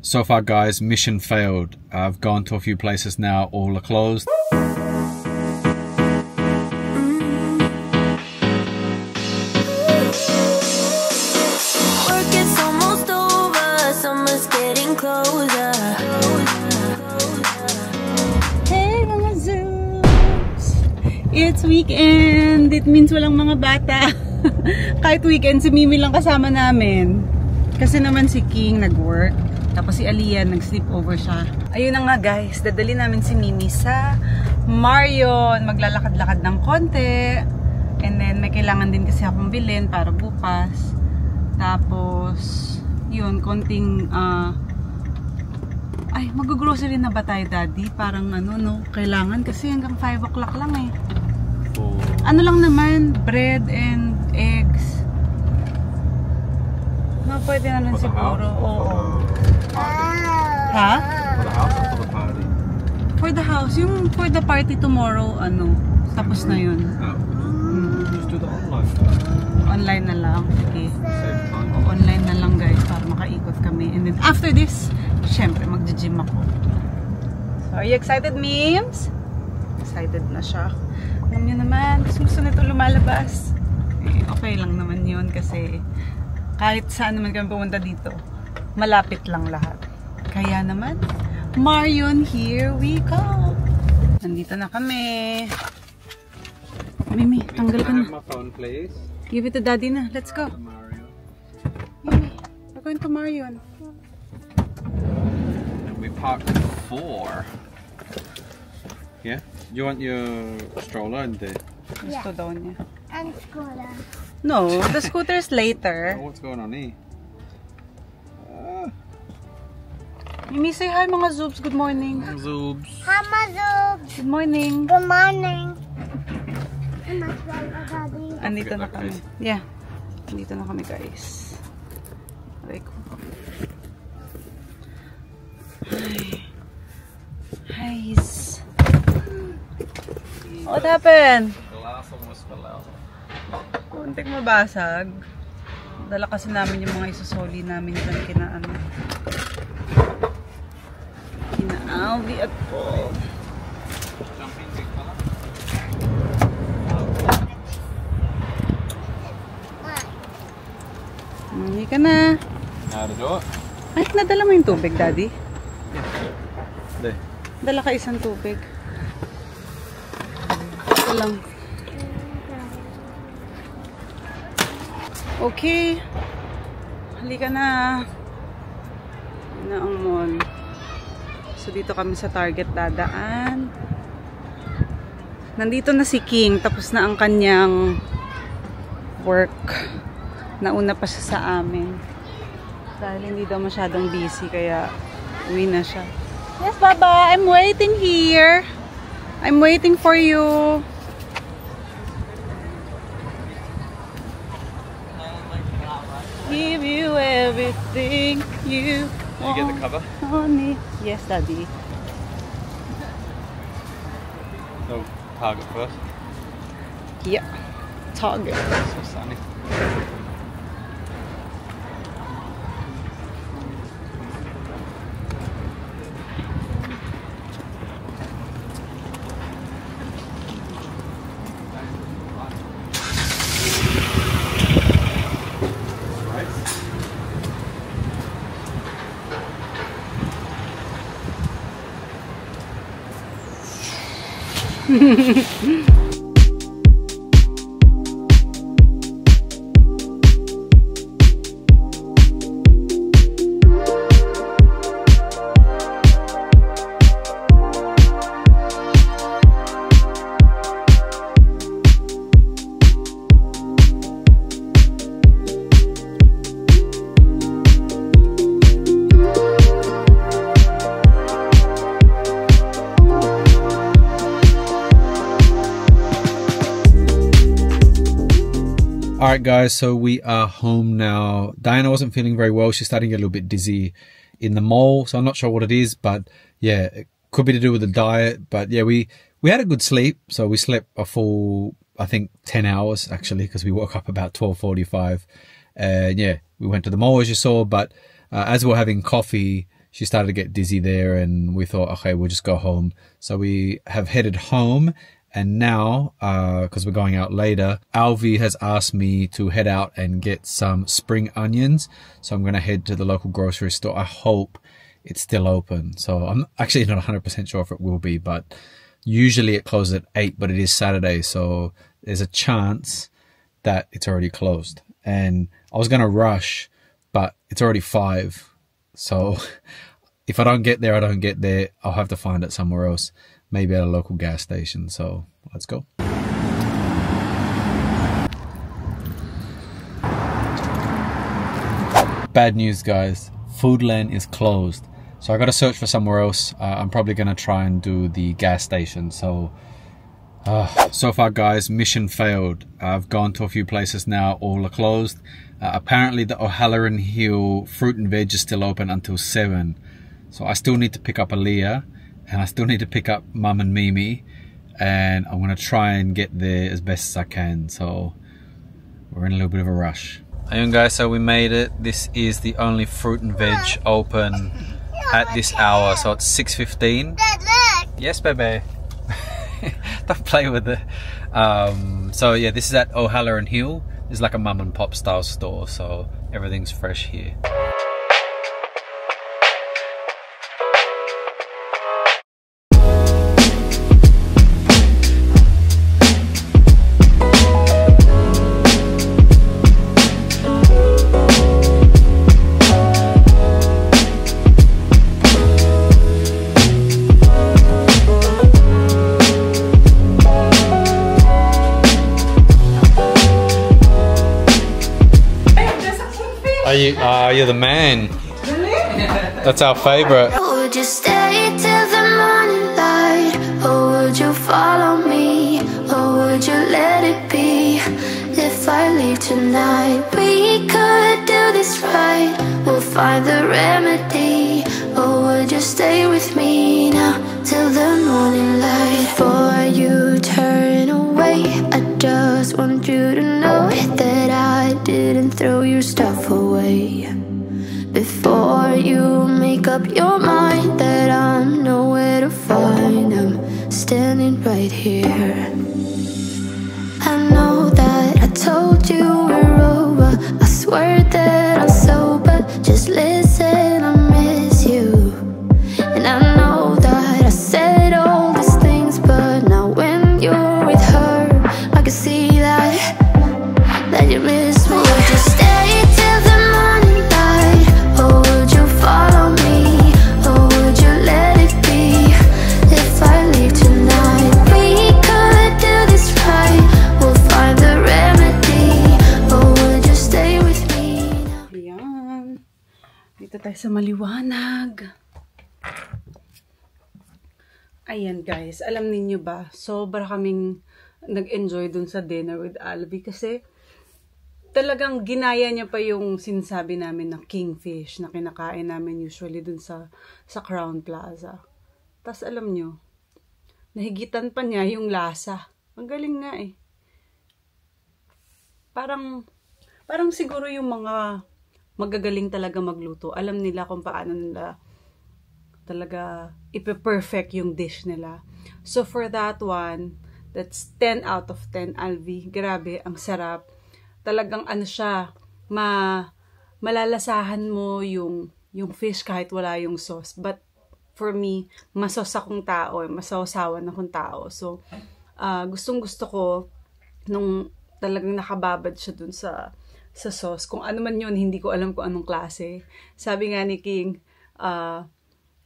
So far, guys, mission failed. I've gone to a few places now, all are closed. Hey mga Zoobs! It's weekend! It means walang mga bata. Kahit weekend, si Mimi lang kasama namin. Kasi naman si King nag-work. Tapos si Aliyah, nag-sleepover siya. Ayun na nga guys, dadali namin si Mimi sa Marion. Maglalakad-lakad ng konti. And then may kailangan din kasi akong bilhin para bukas. Tapos, yun, konting, ay, mag-grocery na ba tayo, Daddy? Parang ano, no? Kailangan kasi hanggang 5 o'clock lang eh. Ano lang naman, bread and eggs. No, pwede naman siguro. Oo. Ha? For the house or for the party? For the house. Yung for the party tomorrow, ano, tapos na yun. Just do the online. Online na lang. Okay. Save time. Online na lang guys para makaikot kami. And then after this, syempre magja-gym ako. So, are you excited, Memes? Excited na siya. Alam niyo naman, gusto nito lumalabas. Eh, okay lang naman yun kasi kahit saan naman kami pumunta dito, malapit lang lahat. Kaya naman, Marion, here we go! Nandito na kami. Mimi, tanggal ka na. My phone, please. Give it to Daddy na. Let's go. Mario. Mimi, we're going to Marion. We parked 4. Yeah? You want your stroller in there? Gusto daw niya. And scooter. No, the scooter's later. Oh, what's going on here? Mimi, say hi mga Zoobs. Good morning. Zoobs. Hi, Mazoob. Good morning. Good morning. Daddy. Andito na kami. Yeah. Andito na kami, guys. Aray ko. Hi. Hi's. What happened? Glass almost fell out. Kunting mabasag. Dala kasi namin yung mga isusoli namin dyan kina Alvi at Paul. Jumping big fella. Hindi ka na. How to do it? Ay, nadala mo yung tubig, Daddy? There. Dala ka isang tubig. Ito lang. Okay. Halika na. Yun na ang mall. So, dito kami sa Target dadaan. Nandito na si King. Tapos na ang kanyang work. Nauna pa siya sa amin. Dahil hindi daw masyadong busy. Kaya uwi na siya. Yes, Baba. I'm waiting here. I'm waiting for you. Give you everything you Did you get the cover? on me. Yes, Daddy. No, Target first. Yeah. Target. So sunny. Alright guys, so we are home now. Diana wasn't feeling very well. She's starting to get a little bit dizzy in the mall. So I'm not sure what it is, but yeah, it could be to do with the diet. But yeah, we had a good sleep. So we slept a full, I think 10 hours actually, because we woke up about 12:45. Yeah, we went to the mall as you saw, but as we were having coffee, she started to get dizzy there, and we thought, okay, we'll just go home. So we have headed home, and now, because we're going out later, Alvi has asked me to head out and get some spring onions. So I'm going to head to the local grocery store. I hope it's still open. So I'm actually not 100% sure if it will be, but usually it closes at 8, but it is Saturday. So there's a chance that it's already closed. And I was going to rush, but it's already 5. So if I don't get there, I don't get there. I'll have to find it somewhere else, maybe at a local gas station. So let's go. Bad news, guys. Foodland is closed. So I got to search for somewhere else. I'm probably going to try and do the gas station. So far, guys, mission failed. I've gone to a few places now. All are closed. Apparently the O'Halloran Hill fruit and veg is still open until 7. So I still need to pick up Aaliyah, and I still need to pick up Mum and Mimi, and I'm going to try and get there as best as I can. So we're in a little bit of a rush. Hey guys, so we made it. This is the only fruit and veg open at this hour. So it's 6:15. Yes, baby. Don't play with it. So yeah, this is at O'Halloran Hill. It's like a mum and pop style store, so everything's fresh here. You're the man. That's our favorite. Would you stay till the morning light? Or would you follow me? Or would you let it be? If I leave tonight, we could do this right. We'll find the remedy. Or would you stay with me now till the morning light? Before you turn away, I just want you to know that I didn't throw your stuff away. Before you make up your mind that I'm nowhere to find, I'm standing right here. I know that I told you we're over. I swear that I'm sober. Just listen, I miss you. And I know that I said all these things, but now when you're with her, I can see that you miss me. Would you stay till the morning light? Or would you follow me? Or would you let it be? If I leave tonight, we could do this right. We'll find the remedy. Or would you stay with me? Ayan. Dito tayo sa maliwanag. Ayan guys, alam niyo ba, sobra kaming nag-enjoy dun sa dinner with Alvi kasi talagang ginaya niya pa yung sinasabi namin na kingfish na kinakain namin usually dun sa Crown Plaza. Tapos alam nyo, nahigitan pa niya yung lasa. Ang galing nga eh. Parang siguro yung mga magagaling talaga magluto, alam nila kung paano nila talaga ipe-perfect yung dish nila. So for that one, that's 10 out of 10 Alvi. Grabe, ang sarap. Talagang ano siya, malalasahan mo yung fish kahit wala yung sauce. But for me, masos akong tao, masawsawan akong tao. So, gustong-gusto ko nung talagang nakababad siya dun sa sauce. Kung ano man yun, hindi ko alam kung anong klase. Sabi nga ni King,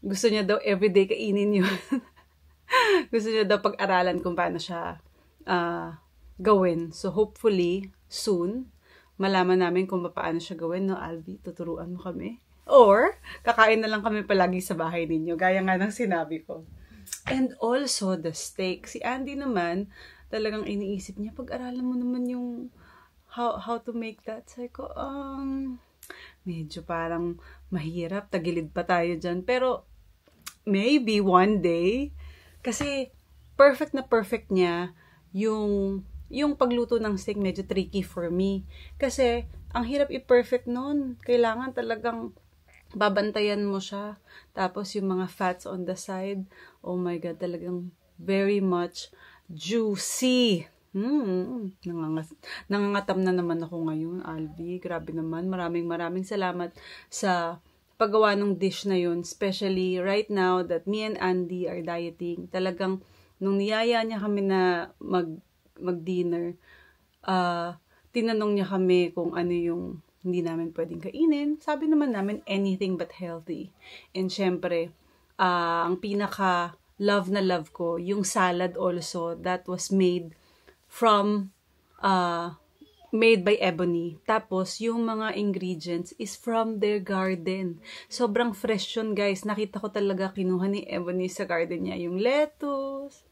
gusto niya daw everyday kainin yun. Gusto niya daw pag-aralan kung paano siya gawin. So, hopefully, soon, malaman namin kung paano siya gawin, no, Alvi? Tuturuan mo kami. Or, kakain na lang kami palagi sa bahay ninyo, gaya nga ng sinabi ko. And also, the steak. Si Andy naman, talagang iniisip niya, pag-aralan mo naman yung how to make that. Sabi ko, medyo parang mahirap, tagilid pa tayo dyan. Pero, maybe one day, kasi perfect na perfect niya yung pagluto ng steak medyo tricky for me. Kasi, ang hirap i-perfect nun. Kailangan talagang babantayan mo siya. Tapos yung mga fats on the side, oh my God, talagang very much juicy. Nangangatam na naman ako ngayon, Albi. Grabe naman. Maraming salamat sa paggawa ng dish na yun. Especially right now that me and Andy are dieting. Talagang nung niyaya niya kami na mag-dinner, tinanong niya kami kung ano yung hindi namin pwedeng kainin. Sabi naman namin, anything but healthy. And syempre, ang pinaka-love na love ko, yung salad also, that was made by Ebony. Tapos, yung mga ingredients is from their garden. Sobrang fresh yun, guys. Nakita ko talaga kinuha ni Ebony sa garden niya. Yung lettuce,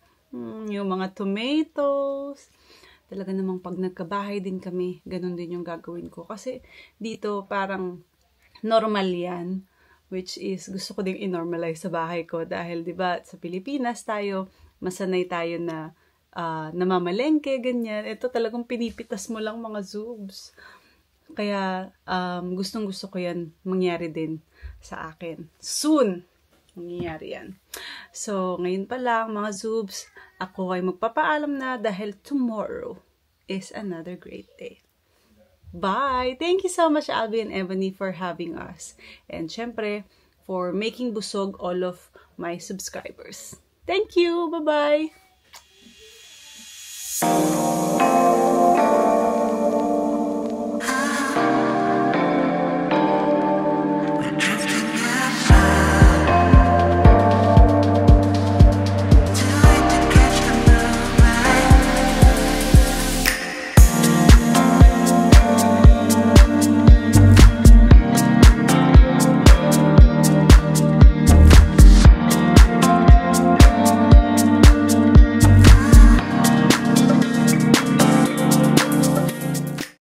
yung mga tomatoes. Talaga namang pag nagkabahay din kami, ganun din yung gagawin ko. Kasi dito parang normal yan, which is gusto ko ding i-normalize sa bahay ko. Dahil diba sa Pilipinas tayo, masanay tayo na namamalengke, ganyan. Ito talagang pinipitas mo lang mga zoobs. Kaya gustong-gusto ko yan mangyari din sa akin. Soon! Mangyayari yan. So, ngayon pa lang, mga zoobs, ako ay magpapaalam na dahil tomorrow is another great day. Bye! Thank you so much, Albi and Ebony, for having us. And syempre, for making busog all of my subscribers. Thank you! Bye-bye!